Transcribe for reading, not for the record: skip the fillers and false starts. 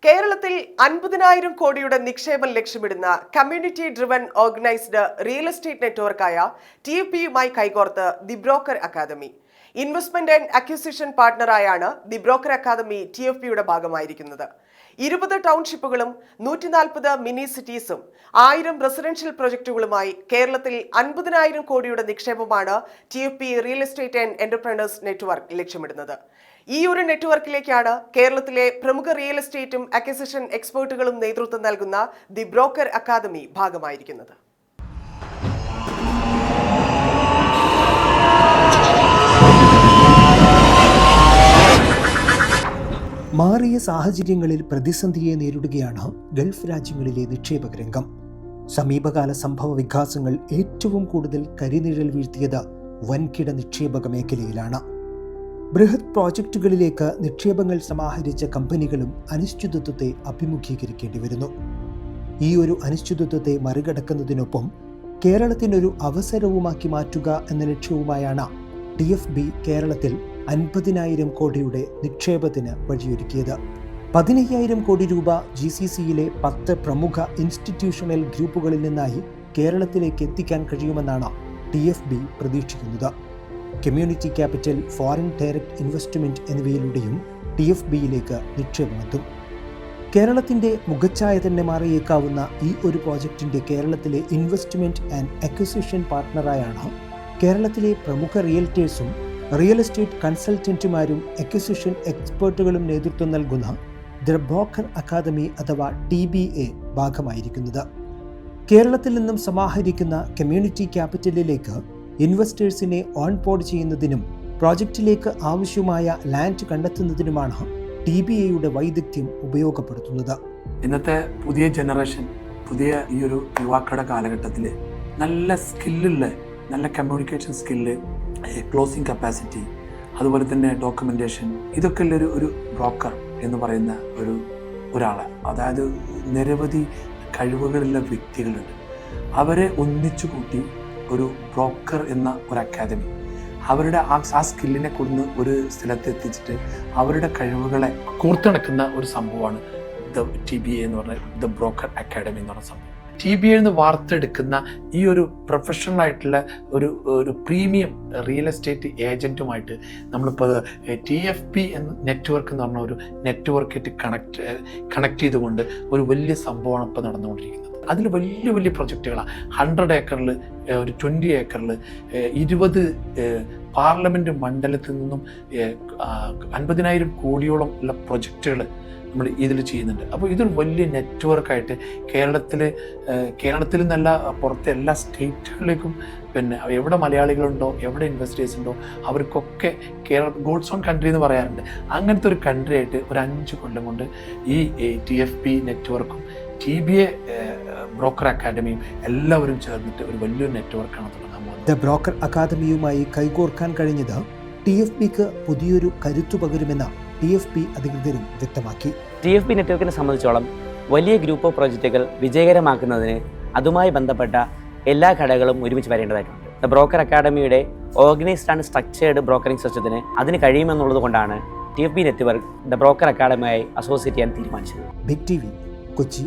കേരളത്തിൽ 50,000 കോടിയുടെ നിക്ഷേപം ലക്ഷ്യമിടുന്ന community driven organised real estate നെറ്റ്വർക്കായ TFBയുമായി കൈകോർത്ത് the broker academy. Investment and acquisition പാർട്ണറായാണ് ദി ബ്രോക്കർ അക്കാദമി TFBയുടെ ഭാഗമായിരിക്കുന്നത്. 20 ടൗൺഷിപ്പുകളും 140 മിനി സിറ്റീസും 1000 റെസിഡൻഷ്യൽ പ്രൊജക്ടുകളുമായി കേരളത്തിൽ 50,000 കോടിയുടെ നിക്ഷേപമാണ് TFB real estate and entrepreneurs network ലക്ഷ്യമിടുന്നത്. ഈ ഒരു നെറ്റ്വർക്കിലേക്കാണ് കേരളത്തിലെ പ്രമുഖ റിയൽ എസ്റ്റേറ്റും അക്വിസിഷൻ എക്സ്പേർട്ടുകളും നേതൃത്വം നൽകുന്ന ദി ബ്രോക്കർ അക്കാദമി ഭാഗമായിരിക്കുന്നത്. മാറിയ സാഹചര്യങ്ങളിൽ പ്രതിസന്ധിയെ നേരിടുകയാണ് ഗൾഫ് രാജ്യങ്ങളിലെ നിക്ഷേപക രംഗം. സമീപകാല സംഭവ വികാസങ്ങൾ ഏറ്റവും കൂടുതൽ കരിനിഴൽ വീഴ്ത്തിയത് വൻകിട നിക്ഷേപക മേഖലയിലാണ്. ബൃഹത് പ്രോജക്റ്റുകളിലേക്ക് നിക്ഷേപങ്ങൾ സമാഹരിച്ച കമ്പനികളും അനിശ്ചിതത്വത്തെ അഭിമുഖീകരിക്കേണ്ടി വരുന്നു. ഈ ഒരു അനിശ്ചിതത്വത്തെ മറികടക്കുന്നതിനൊപ്പം കേരളത്തിനൊരു അവസരവുമാക്കി മാറ്റുക എന്ന ലക്ഷ്യവുമായാണ് TFB കേരളത്തിൽ 50,000 കോടിയുടെ നിക്ഷേപത്തിന് വഴിയൊരുക്കിയത്. 15,000 കോടി രൂപ GCCയിലെ 10 പ്രമുഖ ഇൻസ്റ്റിറ്റ്യൂഷണൽ ഗ്രൂപ്പുകളിൽ നിന്നായി കേരളത്തിലേക്ക് എത്തിക്കാൻ കഴിയുമെന്നാണ് TFB പ്രതീക്ഷിക്കുന്നത്. Community capital, foreign direct investment എന്നിവയിലൂടെയും TFBയിലേക്ക് നിക്ഷേപമെത്തും. കേരളത്തിന്റെ മുഖച്ഛായ തന്നെ മാറിയേക്കാവുന്ന ഈ ഒരു പ്രോജക്റ്റിന്റെ കേരളത്തിലെ ഇൻവെസ്റ്റ്മെന്റ് ആൻഡ് അക്വിസിഷൻ പാർട്ണറായാണ് കേരളത്തിലെ പ്രമുഖ റിയൽറ്റേഴ്സും റിയൽ എസ്റ്റേറ്റ് കൺസൾട്ടന്റുമാരും അക്വിസിഷൻ എക്സ്പേർട്ടുകളും നേതൃത്വം നൽകുന്ന ദി ബ്രോക്കർ അക്കാദമി അഥവാ TBA ഭാഗമായിരിക്കുന്നത്. കേരളത്തിൽ നിന്നും സമാഹരിക്കുന്ന കമ്മ്യൂണിറ്റി ക്യാപിറ്റലിലേക്ക് ഇൻവെസ്റ്റേഴ്സിനെ ഓൺബോർഡ് ചെയ്യുന്നതിനും പ്രോജക്റ്റിലേക്ക് ആവശ്യമായ ലാൻഡ് കണ്ടെത്തുന്നതിനുമാണ് TBAയുടെ വൈദഗ്ധ്യം ഉപയോഗപ്പെടുത്തുന്നത്. ഇന്നത്തെ പുതിയ ജനറേഷൻ, പുതിയ ഈ ഒരു യുവാക്കളുടെ കാലഘട്ടത്തിൽ നല്ല സ്കില്ലുള്ള, നല്ല കമ്മ്യൂണിക്കേഷൻ സ്കില്ല്, ക്ലോസിംഗ് കപ്പാസിറ്റി, അതുപോലെ തന്നെ ഡോക്യുമെൻറ്റേഷൻ, ഇതൊക്കെ ഉള്ളൊരു ഒരു ബ്രോക്കർ എന്ന് പറയുന്ന ഒരാൾ, അതായത് നിരവധി കഴിവുകളുള്ള വ്യക്തികളുണ്ട്. അവരെ ഒന്നിച്ചു കൂട്ടി ഒരു ബ്രോക്കർ എന്ന ഒരു അക്കാദമി, അവരുടെ ആ സ്കില്ലിനെ കൊടുന്ന് ഒരു സ്ഥലത്ത് എത്തിച്ചിട്ട് അവരുടെ കഴിവുകളെ കോർത്തിണക്കുന്ന ഒരു സംഭവമാണ് TBA എന്ന് പറഞ്ഞ ദ ബ്രോക്കർ അക്കാദമി എന്ന് പറഞ്ഞ സംഭവം. TBA എന്ന് വാർത്തെടുക്കുന്ന ഈ ഒരു പ്രൊഫഷണൽ ആയിട്ടുള്ള ഒരു പ്രീമിയം റിയൽ എസ്റ്റേറ്റ് ഏജൻറ്റുമായിട്ട് നമ്മളിപ്പോൾ TFB എന്ന നെറ്റ്വർക്ക് എന്ന് പറഞ്ഞ ഒരു നെറ്റ്വർക്കായിട്ട് കണക്ട് ചെയ്തുകൊണ്ട് ഒരു വലിയ സംഭവമാണ് ഇപ്പോൾ നടന്നുകൊണ്ടിരിക്കുന്നത്. അതിൽ വലിയ വലിയ പ്രൊജക്റ്റുകളാണ്. 100 ഏക്കറിൽ, ഒരു 20 ഏക്കറിൽ, 20 പാർലമെൻറ്റ് മണ്ഡലത്തിൽ നിന്നും 50,000 കോടിയോളം ഉള്ള പ്രൊജക്റ്റുകൾ നമ്മൾ ഇതിൽ ചെയ്യുന്നുണ്ട്. അപ്പോൾ ഇതൊരു വലിയ നെറ്റ്വർക്കായിട്ട് കേരളത്തിൽ നിന്നല്ല, പുറത്തെ എല്ലാ സ്റ്റേറ്റുകളിലേക്കും, പിന്നെ എവിടെ മലയാളികളുണ്ടോ, എവിടെ ഇൻവെസ്റ്റേഴ്സ് ഉണ്ടോ, അവർക്കൊക്കെ ഗോഡ്സ് ഓൺ കൺട്രി എന്ന് പറയാറുണ്ട്. അങ്ങനത്തെ ഒരു കൺട്രി ആയിട്ട് ഒരു 5 കൊല്ലം കൊണ്ട് ഈ TFB നെറ്റ്വർക്കും TBA ബ്രോക്കർ അക്കാദമിയും എല്ലാവരും ചേർന്നിട്ട് ഒരു വലിയൊരു നെറ്റ്വർക്കാണ് തുടങ്ങാൻ പോകുന്നത്. ദ ബ്രോക്കർ അക്കാദമിയുമായി കൈകോർക്കാൻ കഴിഞ്ഞത് TFBക്ക് പുതിയൊരു കരുത്തു പകരുമെന്ന് TFB അധികൃതരും വ്യക്തമാക്കി. TFB നെറ്റ്വർക്കിനെ സംബന്ധിച്ചോളം വലിയ ഗ്രൂപ്പ് ഓഫ് പ്രോജക്റ്റുകൾ വിജയകരമാക്കുന്നതിന് അതുമായി ബന്ധപ്പെട്ട എല്ലാ ഘടകങ്ങളും ഒരുമിച്ച് വരേണ്ടതായിട്ടുണ്ട്. ദ ബ്രോക്കർ അക്കാദമിയുടെ ഓർഗനൈസ്ഡ് ആൻഡ് സ്ട്രക്ചേർഡ് ബ്രോക്കറിംഗ് സിസ്റ്റത്തിന് അതിന് കഴിയുമെന്നുള്ളത് കൊണ്ടാണ് TFB നെറ്റ്വർക്ക് ദ ബ്രോക്കർ അക്കാദമിയായി അസോസിയേറ്റ് ചെയ്യാൻ തീരുമാനിച്ചത്. Big TV, Kochi.